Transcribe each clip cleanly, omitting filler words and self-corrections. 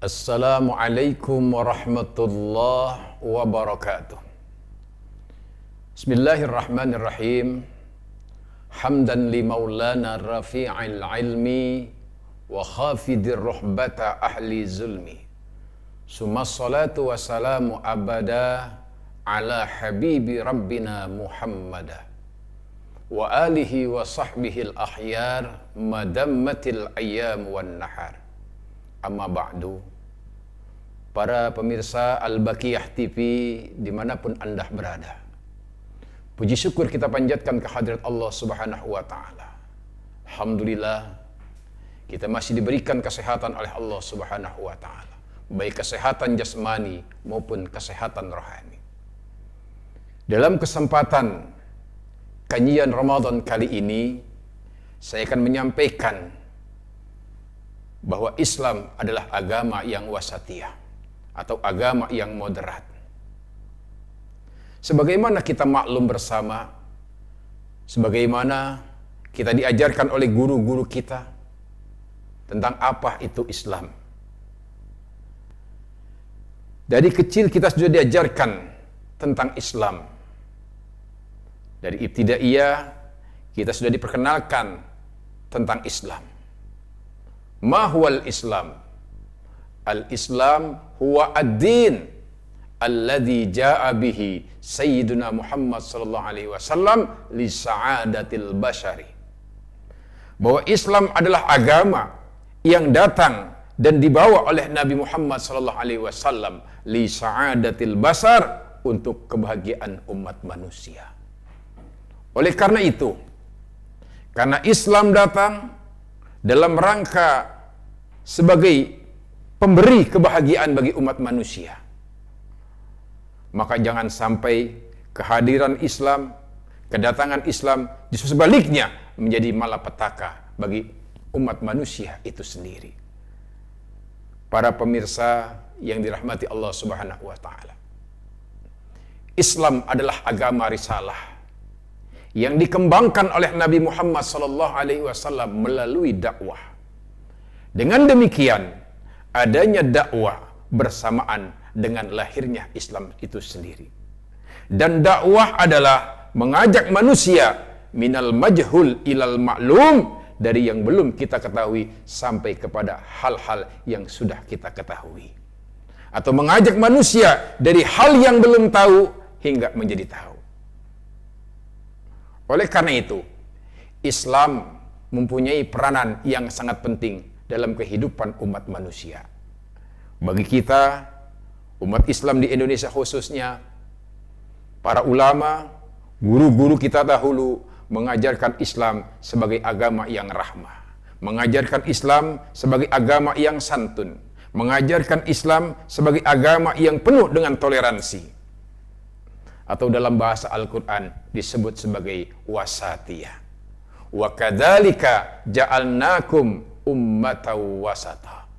Assalamualaikum warahmatullahi wabarakatuh. Bismillahirrahmanirrahim. Hamdan li maulana rafi'il ilmi wa khafidir ruhbata ahli zulmi. Summa salatu wassalamu abada ala habibi rabbina Muhammada wa alihi wa sahbihi al-akhyar madammatil ayyam wan nahar. Amma ba'du. Para pemirsa Al-Baqiyah TV dimanapun Anda berada, puji syukur kita panjatkan kehadirat Allah Subhanahu wa Ta'ala. Alhamdulillah, kita masih diberikan kesehatan oleh Allah Subhanahu wa Ta'ala, baik kesehatan jasmani maupun kesehatan rohani. Dalam kesempatan kajian Ramadan kali ini, saya akan menyampaikan bahwa Islam adalah agama yang wasatiyah atau agama yang moderat. Sebagaimana kita maklum bersama, sebagaimana kita diajarkan oleh guru-guru kita tentang apa itu Islam. Dari kecil kita sudah diajarkan tentang Islam. Dari ibtidaiyah kita sudah diperkenalkan tentang Islam. Ma huwal Islam? Al-Islam huwa ad-din alladzi jaa'a bihi Sayyiduna Muhammad sallallahu alaihi wasallam li sa'adatil bashari. Bahwa Islam adalah agama yang datang dan dibawa oleh Nabi Muhammad sallallahu alaihi wasallam li sa'adatil bashar, untuk kebahagiaan umat manusia. Oleh karena itu, karena Islam datang dalam rangka sebagai pemberi kebahagiaan bagi umat manusia, maka jangan sampai kehadiran Islam, kedatangan Islam justru sebaliknya menjadi malapetaka bagi umat manusia itu sendiri. Para pemirsa yang dirahmati Allah Subhanahu wa Ta'ala, Islam adalah agama risalah yang dikembangkan oleh Nabi Muhammad sallallahu alaihi wasallam melalui dakwah. Dengan demikian, adanya dakwah bersamaan dengan lahirnya Islam itu sendiri. Dan dakwah adalah mengajak manusia minal majhul ilal ma'lum, dari yang belum kita ketahui sampai kepada hal-hal yang sudah kita ketahui. Atau mengajak manusia dari hal yang belum tahu hingga menjadi tahu. Oleh karena itu, Islam mempunyai peranan yang sangat penting dalam kehidupan umat manusia. Bagi kita, umat Islam di Indonesia khususnya, para ulama, guru-guru kita dahulu mengajarkan Islam sebagai agama yang rahmah, mengajarkan Islam sebagai agama yang santun, mengajarkan Islam sebagai agama yang penuh dengan toleransi, atau dalam bahasa Al-Quran disebut sebagai wasatiyah. Wa kadzalika ja'alnakum ummatan wasata.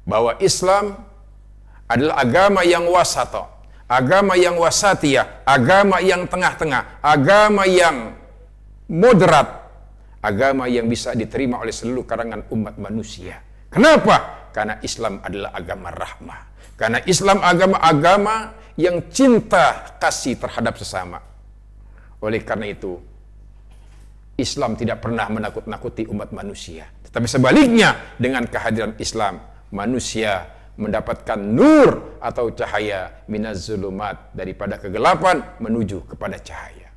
Bahwa Islam adalah agama yang wasata, agama yang wasatiyah, agama yang tengah-tengah, agama yang moderat, agama yang bisa diterima oleh seluruh kalangan umat manusia. Kenapa? Karena Islam adalah agama rahmah. Karena Islam agama-agama yang cinta kasih terhadap sesama. Oleh karena itu, Islam tidak pernah menakut-nakuti umat manusia. Tetapi sebaliknya, dengan kehadiran Islam, manusia mendapatkan nur atau cahaya minaz zulumat, daripada kegelapan menuju kepada cahaya.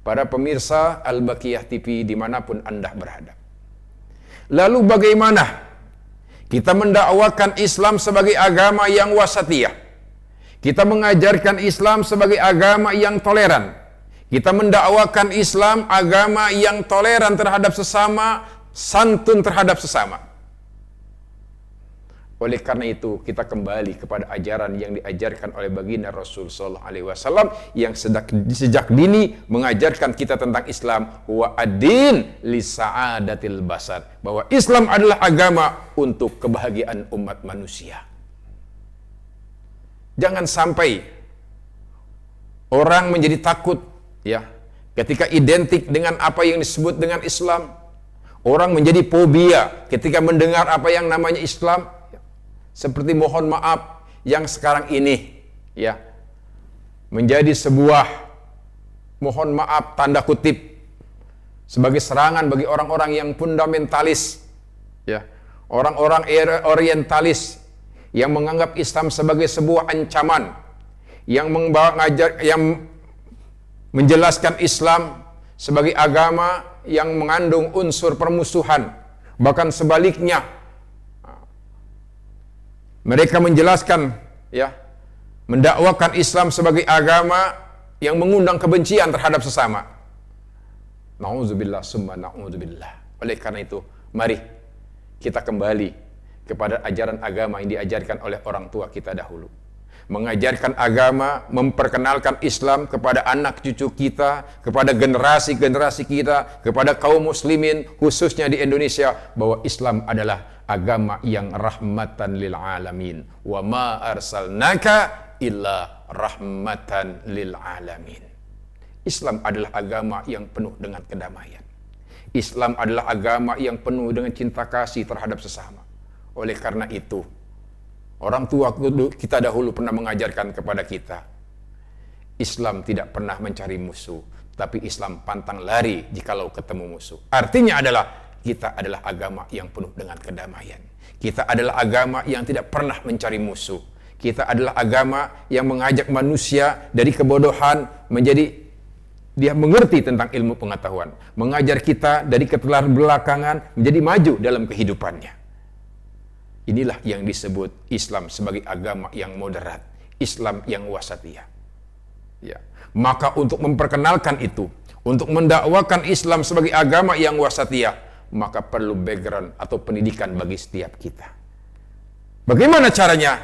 Para pemirsa Al-Baqiyah TV dimanapun Anda berada, lalu bagaimana kita mendakwakan Islam sebagai agama yang wasatiyah? Kita mengajarkan Islam sebagai agama yang toleran. Kita mendakwakan Islam agama yang toleran terhadap sesama, santun terhadap sesama. Oleh karena itu, kita kembali kepada ajaran yang diajarkan oleh baginda Rasul sallallahu alaihi wasallam yang sejak dini mengajarkan kita tentang Islam, wa ad-din li sa'adatil basar, bahwa Islam adalah agama untuk kebahagiaan umat manusia. Jangan sampai orang menjadi takut ya ketika identik dengan apa yang disebut dengan Islam. Orang menjadi fobia ketika mendengar apa yang namanya Islam. Seperti mohon maaf yang sekarang ini ya menjadi sebuah mohon maaf tanda kutip sebagai serangan bagi orang-orang yang fundamentalis ya, orang-orang orientalis yang menganggap Islam sebagai sebuah ancaman, yang menjelaskan Islam sebagai agama yang mengandung unsur permusuhan. Bahkan sebaliknya, mereka menjelaskan ya, mendakwakan Islam sebagai agama yang mengundang kebencian terhadap sesama. Na'udzubillah summa na'udzubillah. Oleh karena itu, mari kita kembali kepada ajaran agama yang diajarkan oleh orang tua kita dahulu. Mengajarkan agama, memperkenalkan Islam kepada anak cucu kita, kepada generasi-generasi kita, kepada kaum muslimin, khususnya di Indonesia, bahwa Islam adalah agama yang rahmatan lil alamin. Wa ma arsalnaka illa rahmatan lil alamin. Islam adalah agama yang penuh dengan kedamaian. Islam adalah agama yang penuh dengan cinta kasih terhadap sesama. Oleh karena itu, orang tua kita dahulu pernah mengajarkan kepada kita, Islam tidak pernah mencari musuh, tapi Islam pantang lari jikalau ketemu musuh. Artinya adalah, kita adalah agama yang penuh dengan kedamaian. Kita adalah agama yang tidak pernah mencari musuh. Kita adalah agama yang mengajak manusia dari kebodohan menjadi dia mengerti tentang ilmu pengetahuan. Mengajar kita dari keterbelakangan menjadi maju dalam kehidupannya. Inilah yang disebut Islam sebagai agama yang moderat, Islam yang wasatiyah. Ya. Maka untuk memperkenalkan itu, untuk mendakwakan Islam sebagai agama yang wasatiyah, maka perlu background atau pendidikan bagi setiap kita. Bagaimana caranya?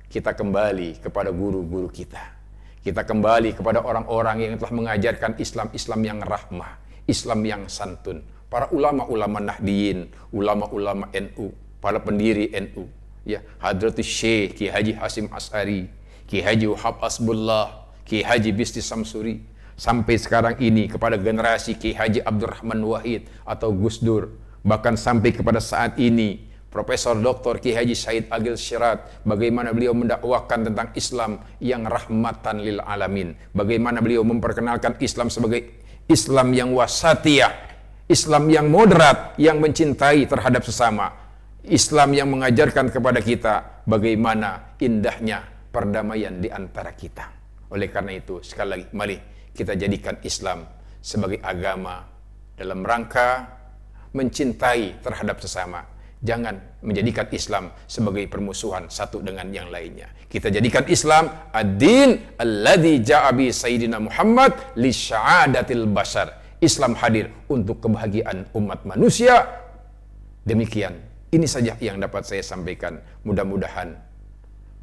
Kita kembali kepada guru-guru kita. Kita kembali kepada orang-orang yang telah mengajarkan Islam yang rahmah, Islam yang santun. Para ulama-ulama Nahdiyin, ulama-ulama NU, para pendiri NU, ya, Hadratus Syekh Ki Haji Hasim As'ari, Ki Haji Wahab Asbullah, Ki Haji Bisti Samsuri, sampai sekarang ini kepada generasi Ki Haji Abdurrahman Wahid atau Gus Dur, bahkan sampai kepada saat ini Profesor Dr. Ki Haji Said Agil Syirat, bagaimana beliau mendakwakan tentang Islam yang rahmatan lil alamin, bagaimana beliau memperkenalkan Islam sebagai Islam yang wasatiyah, Islam yang moderat, yang mencintai terhadap sesama, Islam yang mengajarkan kepada kita bagaimana indahnya perdamaian di antara kita. Oleh karena itu, sekali lagi, mari kita jadikan Islam sebagai agama dalam rangka mencintai terhadap sesama. Jangan menjadikan Islam sebagai permusuhan satu dengan yang lainnya. Kita jadikan Islam ad-din alladzi ja'a bi sayyidina Muhammad li sya'adatil bashar. Islam hadir untuk kebahagiaan umat manusia. Demikian. Ini saja yang dapat saya sampaikan. Mudah-mudahan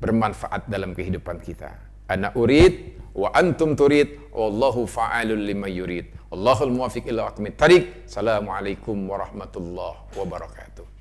bermanfaat dalam kehidupan kita. Ana urid wa antum turid, wallahu fa'alul lima yurid. Allahul muwafiq ila aqwamit thariq. Assalamualaikum warahmatullahi wabarakatuh.